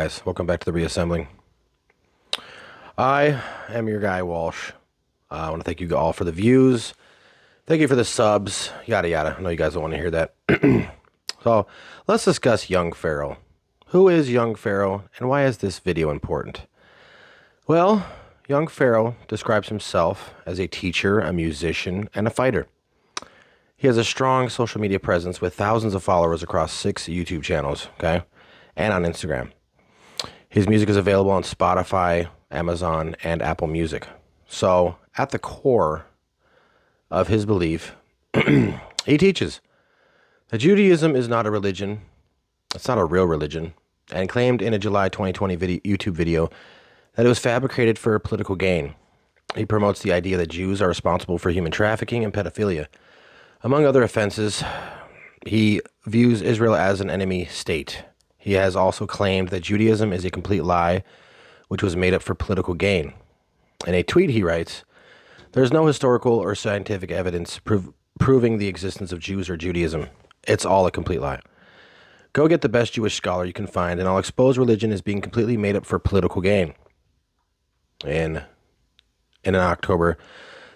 guys? Welcome back to the Reassembling. I am your guy, Walsh. I want to thank you all for the views. Thank you for the subs, yada yada. I know you guys don't want to hear that. So, let's discuss young Pharaoh. Who is young Pharaoh, and why is this video important? Well, young Pharaoh describes himself as a teacher, a musician, and a fighter. He has a strong social media presence with thousands of followers across 6 YouTube channels, okay, and on Instagram. His music is available on Spotify, Amazon, and Apple Music. So, at the core of his belief, he teaches that Judaism is not a religion, it's not a real religion, and claimed in a July 2020 YouTube video that it was fabricated for political gain. He promotes the idea that Jews are responsible for human trafficking and pedophilia. Among other offenses, he views Israel as an enemy state. He has also claimed that Judaism is a complete lie, which was made up for political gain. In a tweet he writes, "There is no historical or scientific evidence proving the existence of Jews or Judaism. It's all a complete lie. Go get the best Jewish scholar you can find, and I'll expose religion as being completely made up for political gain." In an October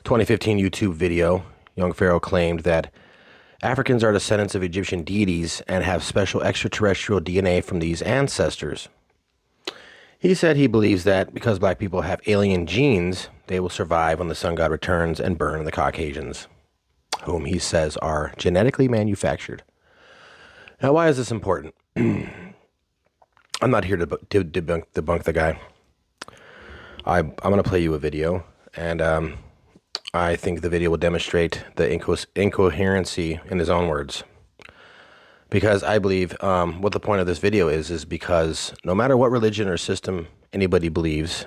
2015 YouTube video, young Pharaoh claimed that Africans are descendants of Egyptian deities and have special extraterrestrial DNA from these ancestors. He said he believes that because black people have alien genes, they will survive when the sun god returns and burn the Caucasians, whom he says are genetically manufactured. Now, why is this important? I'm not here to debunk the guy. I'm going to play you a video, and I think the video will demonstrate the incoherency in his own words. Because I believe what the point of this video is because no matter what religion or system anybody believes,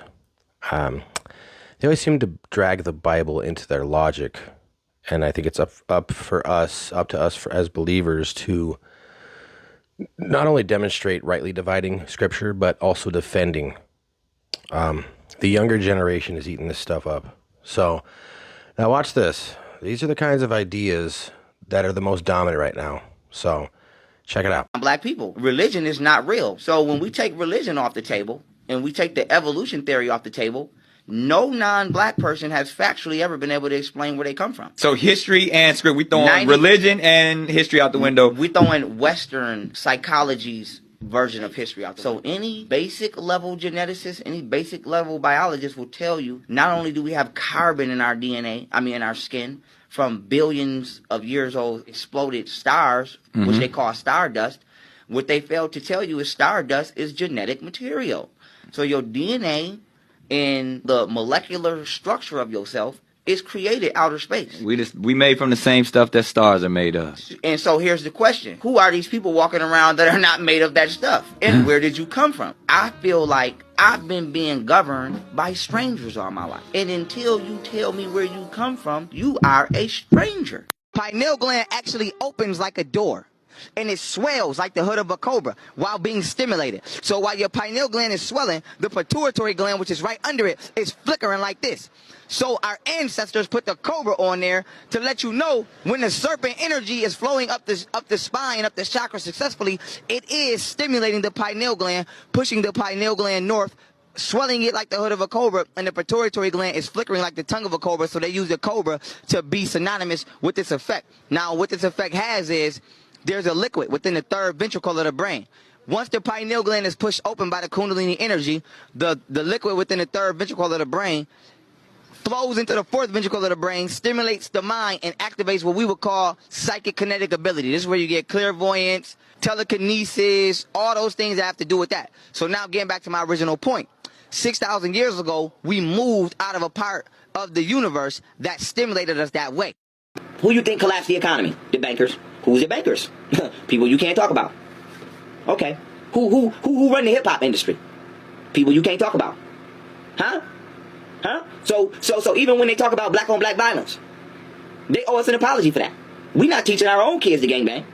they always seem to drag the Bible into their logic. And I think it's up to us as believers to not only demonstrate rightly dividing scripture, but also defending. The younger generation is eating this stuff up. So, now watch this. These are the kinds of ideas that are the most dominant right now. So, check it out. Black people, religion is not real. So when we take religion off the table and we take the evolution theory off the table, no non-black person has factually ever been able to explain where they come from. So history and script, we throwing religion and history out the window. We throwing Western psychology's version of history out. So any basic level geneticist, any basic level biologist will tell you not only do we have carbon in our DNA, in our skin, from billions of years old exploded stars, which they call stardust, what they failed to tell you is stardust is genetic material. So your DNA and the molecular structure of yourself is created outer space. We made from the same stuff that stars are made of. And so here's the question. Who are these people walking around that are not made of that stuff? And where did you come from? I feel like I've been being governed by strangers all my life. And until you tell me where you come from, you are a stranger. Pineal gland actually opens like a door. And it swells like the hood of a cobra while being stimulated. So while your pineal gland is swelling, the pituitary gland, which is right under it, is flickering like this. So our ancestors put the cobra on there to let you know when the serpent energy is flowing up the spine, up the chakra successfully, it is stimulating the pineal gland, pushing the pineal gland north, swelling it like the hood of a cobra, and the pituitary gland is flickering like the tongue of a cobra, so they use the cobra to be synonymous with this effect. Now, what this effect has is there's a liquid within the third ventricle of the brain. Once the pineal gland is pushed open by the kundalini energy, the liquid within the third ventricle of the brain flows into the fourth ventricle of the brain, stimulates the mind, and activates what we would call psychic kinetic ability. This is where you get clairvoyance, telekinesis, all those things that have to do with that. So now getting back to my original point. 6,000 years ago, we moved out of a part of the universe that stimulated us that way. Who you think collapsed the economy? The bankers. Who's the bankers? People you can't talk about. Okay. Who run the hip-hop industry? People you can't talk about. Huh? So even when they talk about black-on-black violence, they owe us an apology for that. We're not teaching our own kids to gangbang.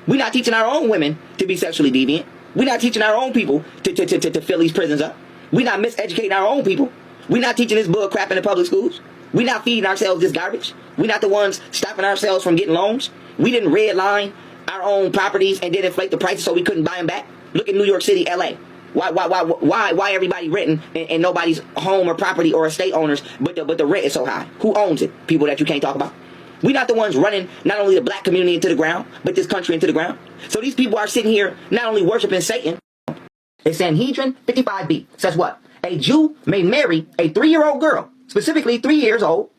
We're not teaching our own women to be sexually deviant. We're not teaching our own people to fill these prisons up. We're not miseducating our own people. We're not teaching this bull crap in the public schools. We're not feeding ourselves this garbage. We're not the ones stopping ourselves from getting loans. We didn't redline our own properties and did inflate the prices so we couldn't buy them back. Look at New York City, LA. Why everybody renting and nobody's home or property or estate owners, but the rent is so high? Who owns it? People that you can't talk about. We not the ones running not only the black community into the ground, but this country into the ground. So these people are sitting here not only worshiping Satan. It's Sanhedrin 55b says what? A Jew may marry a 3-year-old girl, specifically 3 years old,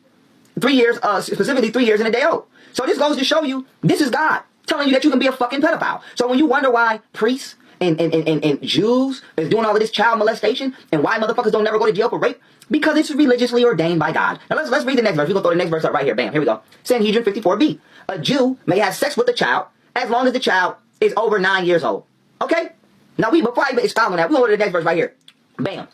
specifically 3 years and a day old. So this goes to show you, this is God telling you that you can be a fucking pedophile. So when you wonder why priests and Jews is doing all of this child molestation and why motherfuckers don't never go to jail for rape, because it's religiously ordained by God. Now let's read the next verse. We're going to throw the next verse up right here. Bam, here we go. Sanhedrin 54b. A Jew may have sex with a child as long as the child is over 9 years old. Okay? Now before I even expound on that, we're going to go to the next verse right here. Bam.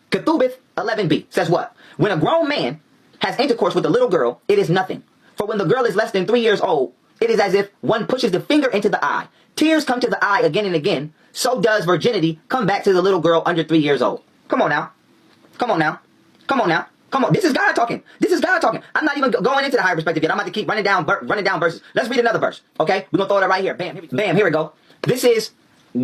Ketubith 11b says what? When a grown man has intercourse with a little girl, it is nothing. For when the girl is less than 3 years old, it is as if one pushes the finger into the eye. Tears come to the eye again and again. So does virginity come back to the little girl under 3 years old. Come on now. Come on now. Come on now. Come on. This is God talking. This is God talking. I'm not even going into the higher perspective yet. I'm about to keep running down verses. Let's read another verse. Okay? We're going to throw it right here. Bam. Here we go. This is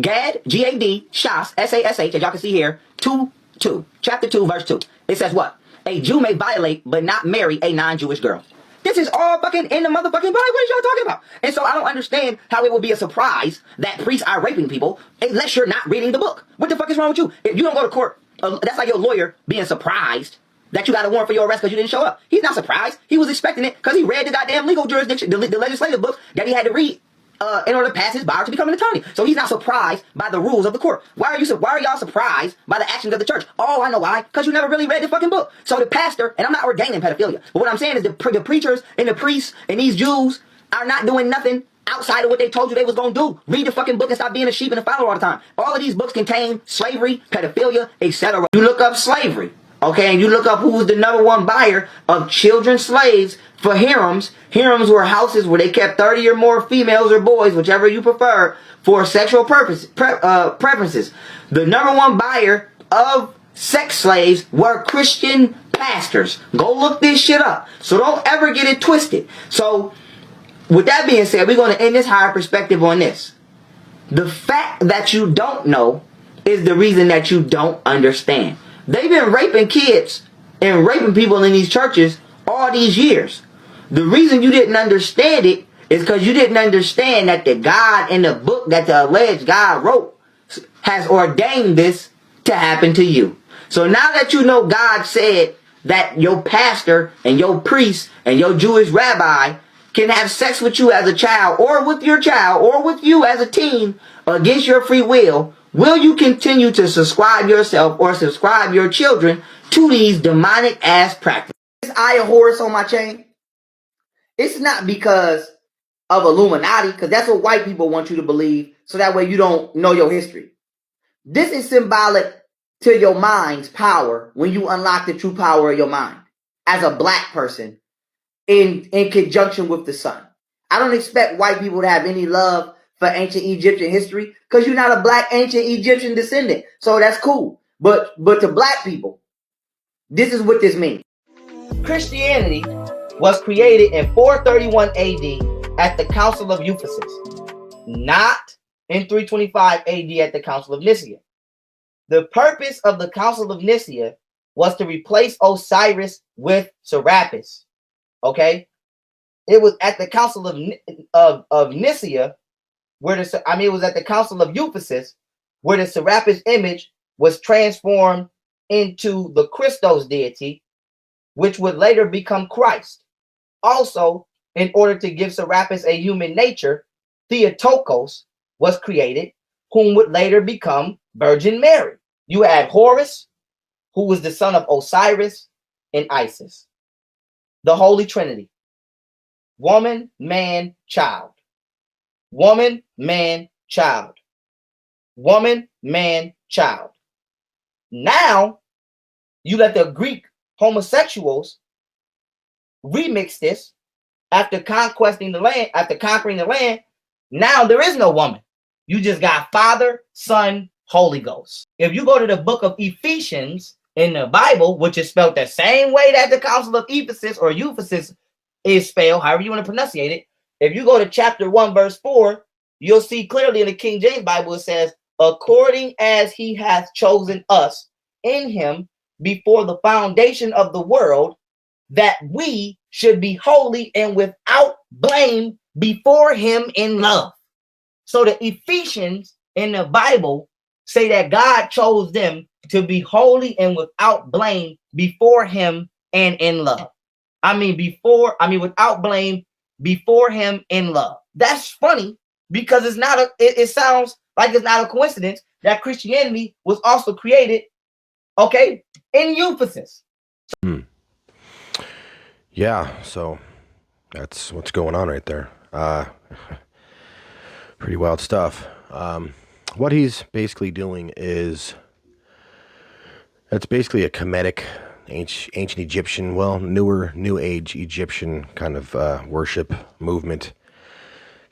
Gad, G-A-D, Shas, S-A-S-H, as y'all can see here, 2:2. Chapter 2, verse 2. It says what? A Jew may violate but not marry a non-Jewish girl. This is all fucking in the motherfucking Bible. What is y'all talking about? And so I don't understand how it will be a surprise that priests are raping people unless you're not reading the book. What the fuck is wrong with you? If you don't go to court, that's like your lawyer being surprised that you got a warrant for your arrest because you didn't show up. He's not surprised. He was expecting it because he read the goddamn legal jurisdiction, the legislative book that he had to read in order to pass his bar to become an attorney. So he's not surprised by the rules of the court. Why are y'all surprised by the actions of the church? Oh, I know why. Because you never really read the fucking book. So the pastor, and I'm not ordaining pedophilia, but what I'm saying is the preachers and the priests and these Jews are not doing nothing outside of what they told you they was going to do. Read the fucking book and stop being a sheep and a follower all the time. All of these books contain slavery, pedophilia, etc. You look up slavery, okay, and you look up who was the number one buyer of children slaves for harems. Harems were houses where they kept 30 or more females or boys, whichever you prefer, for sexual preferences. The number one buyer of sex slaves were Christian pastors. Go look this shit up. So don't ever get it twisted. So with that being said, we're going to end this higher perspective on this. The fact that you don't know is the reason that you don't understand. They've been raping kids and raping people in these churches all these years. The reason you didn't understand it is because you didn't understand that the God in the book that the alleged God wrote has ordained this to happen to you. So now that you know God said that your pastor and your priest and your Jewish rabbi can have sex with you as a child or with your child or with you as a teen against your free will you continue to subscribe yourself or subscribe your children to these demonic ass practices? This eye of Horus on my chain, it's not because of Illuminati, because that's what white people want you to believe, so that way you don't know your history. This is symbolic to your mind's power when you unlock the true power of your mind as a black person in conjunction with the sun. I don't expect white people to have any love for ancient Egyptian history because you're not a black ancient Egyptian descendant. So that's cool. But to black people, this is what this means. Christianity was created in 431 AD at the Council of Ephesus, not in 325 AD at the Council of Nicaea. The purpose of the Council of Nicaea was to replace Osiris with Serapis. Okay? It was at the Council of Nicaea it was at the Council of Ephesus where the Serapis image was transformed into the Christos deity, which would later become Christ. Also, in order to give Serapis a human nature, Theotokos was created, whom would later become Virgin Mary. You had Horus, who was the son of Osiris and Isis. The Holy Trinity. Woman, man, child. Woman, man, child. Woman, man, child. Now, you let the Greek homosexuals remix this after conquering the land. Now there is no woman. You just got Father, Son, Holy Ghost. If you go to the book of Ephesians in the Bible, which is spelled the same way that the Council of Ephesus or Ephesus is spelled, however you want to pronunciate it, if you go to chapter 1, verse 4, you'll see clearly in the King James Bible, it says, according as he hath chosen us in him before the foundation of the world, that we should be holy and without blame before him in love. So the Ephesians in the Bible say that God chose them to be holy and without blame before him and in love. Without blame before him in love. That's funny because it's not it sounds like it's not a coincidence that Christianity was also created, okay, in Ephesus. Yeah, so that's what's going on right there. Pretty wild stuff. What he's basically doing is, it's basically a Cometic, ancient Egyptian, new age Egyptian kind of worship movement.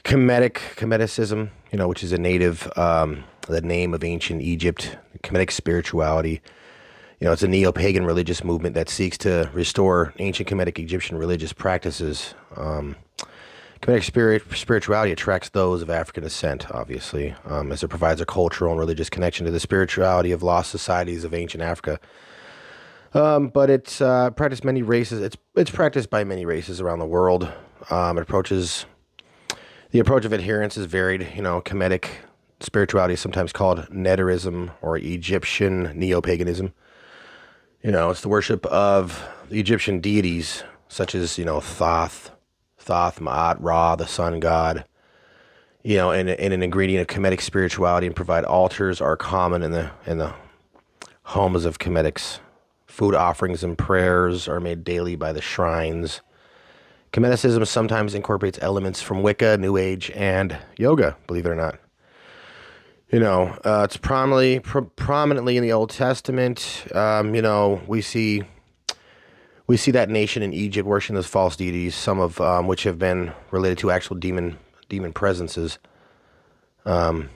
Cometicism, which is a native, the name of ancient Egypt. Cometic spirituality. It's a neo-pagan religious movement that seeks to restore ancient Cometic Egyptian religious practices. Cometic spirituality attracts those of African descent, obviously, as it provides a cultural and religious connection to the spirituality of lost societies of ancient Africa. But it's practiced many races. It's practiced by many races around the world. The approach of adherence is varied. Cometic spirituality is sometimes called Neterism or Egyptian Neo-paganism. It's the worship of the Egyptian deities, such as, Thoth, Ma'at, Ra, the sun god. And an ingredient of Cometic spirituality and provide altars are common in the homes of Cometics. Food offerings and prayers are made daily by the shrines. Cometicism sometimes incorporates elements from Wicca, New Age, and yoga, believe it or not. It's prominently in the Old Testament. We see that nation in Egypt worshiping those false deities, some of which have been related to actual demon presences. Of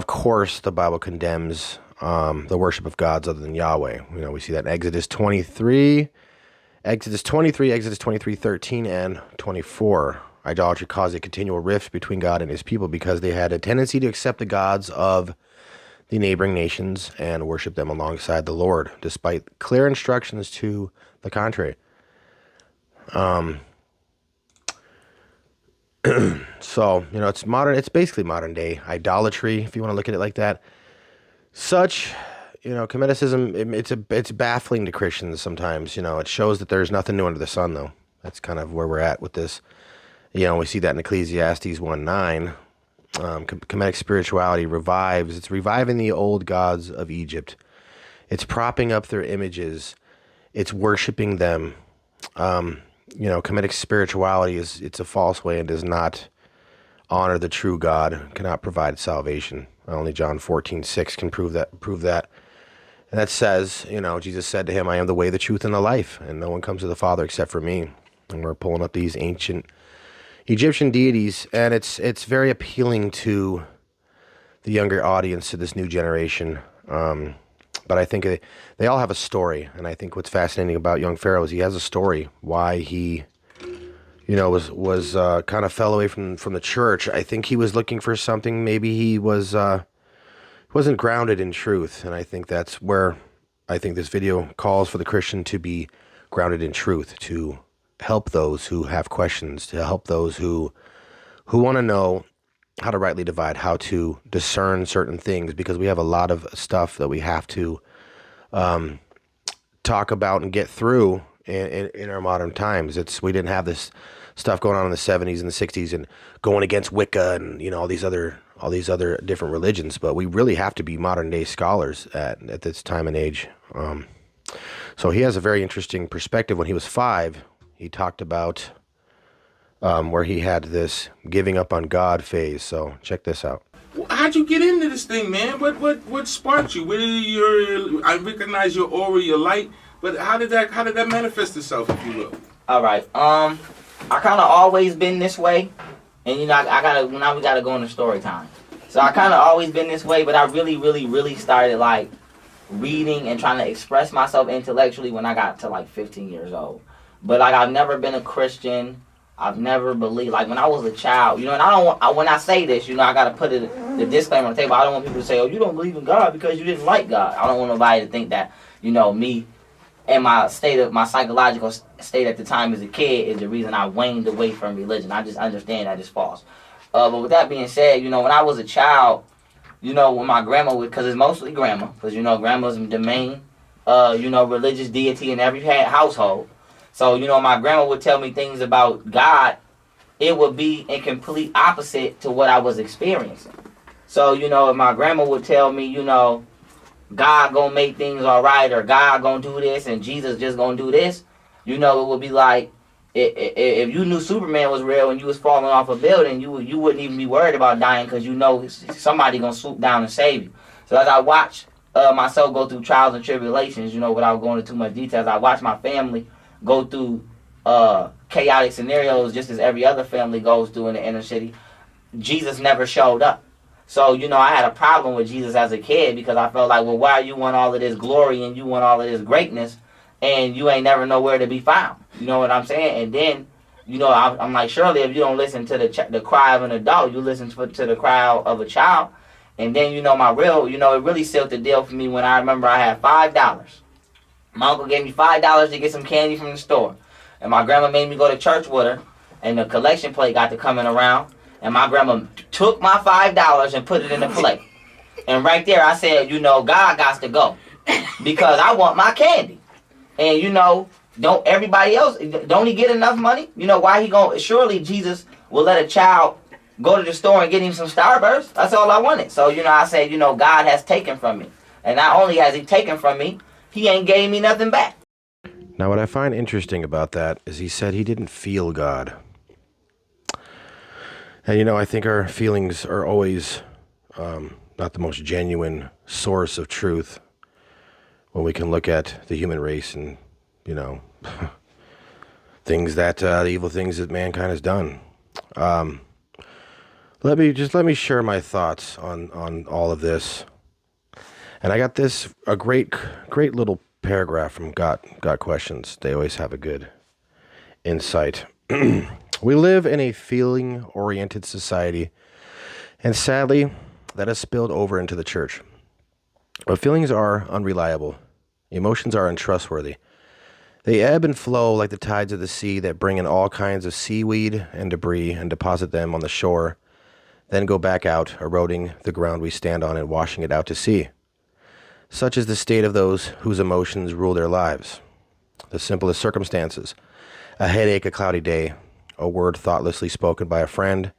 course, the Bible condemns the worship of gods other than Yahweh. We see that in Exodus 23, Exodus 23:13 and 24. Idolatry caused a continual rift between God and his people because they had a tendency to accept the gods of the neighboring nations and worship them alongside the Lord, despite clear instructions to the contrary. So, it's basically modern day idolatry, if you want to look at it like that. Such, Cometicism, it's baffling to Christians sometimes. It shows that there's nothing new under the sun, though. That's kind of where we're at with this. We see that in Ecclesiastes 1:9. Cometic spirituality it's reviving the old gods of Egypt. It's propping up their images. It's worshiping them. Cometic spirituality it's a false way and does not honor the true God, cannot provide salvation. Only John 14:6 can prove that. And that says, Jesus said to him, I am the way, the truth, and the life, and no one comes to the Father except for me. And we're pulling up these ancient Egyptian deities, and it's very appealing to the younger audience, to this new generation. But I think they all have a story, and I think what's fascinating about young Pharaoh is he has a story why he, was kind of fell away from the church. I think he was looking for something. Maybe he wasn't grounded in truth, and I think that's where I think this video calls for the Christian to be grounded in truth, to help those who have questions, to help those who want to know how to rightly divide, how to discern certain things, because we have a lot of stuff that we have to talk about and get through in our modern times. We didn't have this stuff going on in the 70s and the 60s and going against Wicca and all these other different religions, but we really have to be modern day scholars at this time and age. So he has a very interesting perspective. When he was 5, he talked about where he had this giving up on God phase. So check this out. How'd you get into this thing, man? What sparked you? I recognize your aura, your light, but how did that manifest itself, if you will? All right. I kind of always been this way, and we gotta go into story time. So I kind of always been this way, but I really, really, really started like reading and trying to express myself intellectually when I got to like 15 years old. But like I've never been a Christian. I've never believed, like when I was a child, and I don't want, when I say this, I got to put the disclaimer on the table. I don't want people to say, oh, you don't believe in God because you didn't like God. I don't want nobody to think that, me and my psychological state at the time as a kid is the reason I waned away from religion. I just understand that it's false. But with that being said, when I was a child, when my grandma would, because it's mostly grandma, because, grandma's the main, religious deity in every household. So, my grandma would tell me things about God. It would be in complete opposite to what I was experiencing. So, if my grandma would tell me, God gonna make things all right, or God gonna do this, and Jesus just gonna do this, it would be like, if you knew Superman was real and you was falling off a building, you wouldn't even be worried about dying because somebody gonna swoop down and save you. So as I watch myself go through trials and tribulations, without going into too much details, I watch my family go through chaotic scenarios just as every other family goes through in the inner city. Jesus never showed up. So, I had a problem with Jesus as a kid because I felt like, well, why you want all of this glory and you want all of this greatness and you ain't never nowhere to be found? You know what I'm saying? And then, I'm like, surely if you don't listen to the cry of an adult, you listen to the cry of a child. And then, it really sealed the deal for me when I remember I had $5. My uncle gave me $5 to get some candy from the store. And my grandma made me go to church with her. And the collection plate got to coming around. And my grandma took my $5 and put it in the plate. And right there I said, God got to go. Because I want my candy. And, don't everybody else, don't he get enough money? Why he going, surely Jesus will let a child go to the store and get him some Starburst. That's all I wanted. So, I said, God has taken from me. And not only has he taken from me, he ain't gave me nothing back. Now, what I find interesting about that is he said he didn't feel God. And, I think our feelings are always not the most genuine source of truth when we can look at the human race and, things that, the evil things that mankind has done. Let me share my thoughts on all of this. And I got a great little paragraph from Got Questions. They always have a good insight. We live in a feeling-oriented society, and sadly, that has spilled over into the church. But feelings are unreliable. Emotions are untrustworthy. They ebb and flow like the tides of the sea that bring in all kinds of seaweed and debris and deposit them on the shore, then go back out, eroding the ground we stand on and washing it out to sea. Such is the state of those whose emotions rule their lives. The simplest circumstances, a headache, a cloudy day, a word thoughtlessly spoken by a friend,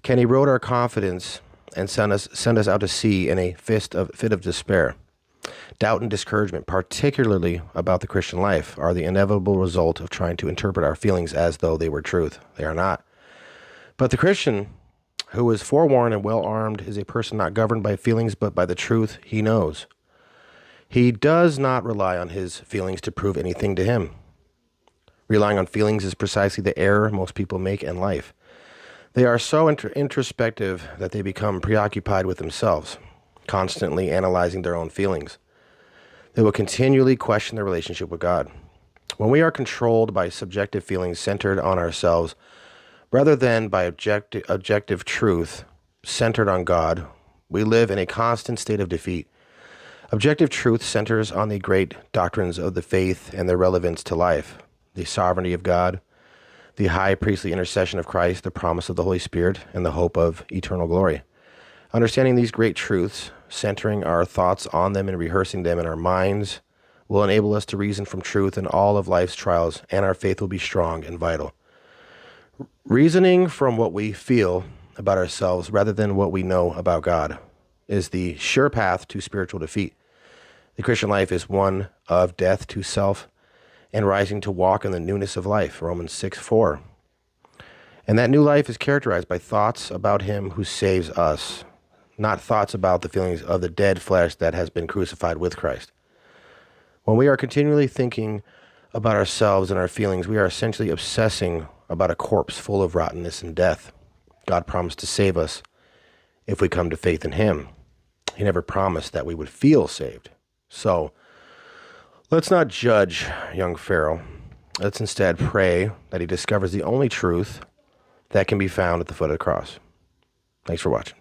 can erode our confidence and send us out to sea in a fit of despair. Doubt and discouragement, particularly about the Christian life, are the inevitable result of trying to interpret our feelings as though they were truth. They are not. But the Christian, who is forewarned and well-armed, is a person not governed by feelings but by the truth he knows. He does not rely on his feelings to prove anything to him. Relying on feelings is precisely the error most people make in life. They are so introspective that they become preoccupied with themselves, constantly analyzing their own feelings. They will continually question their relationship with God. When we are controlled by subjective feelings centered on ourselves, rather than by objective truth centered on God, we live in a constant state of defeat. Objective truth centers on the great doctrines of the faith and their relevance to life. The sovereignty of God, the high priestly intercession of Christ, the promise of the Holy Spirit, and the hope of eternal glory. Understanding these great truths, centering our thoughts on them and rehearsing them in our minds, will enable us to reason from truth in all of life's trials, and our faith will be strong and vital. Reasoning from what we feel about ourselves rather than what we know about God is the sure path to spiritual defeat. The Christian life is one of death to self and rising to walk in the newness of life, Romans 6:4. And that new life is characterized by thoughts about him who saves us, not thoughts about the feelings of the dead flesh that has been crucified with Christ. When we are continually thinking about ourselves and our feelings, we are essentially obsessing about a corpse full of rottenness and death. God promised to save us if we come to faith in him. He never promised that we would feel saved. So, let's not judge young Pharaoh. Let's instead pray that he discovers the only truth that can be found at the foot of the cross. Thanks for watching.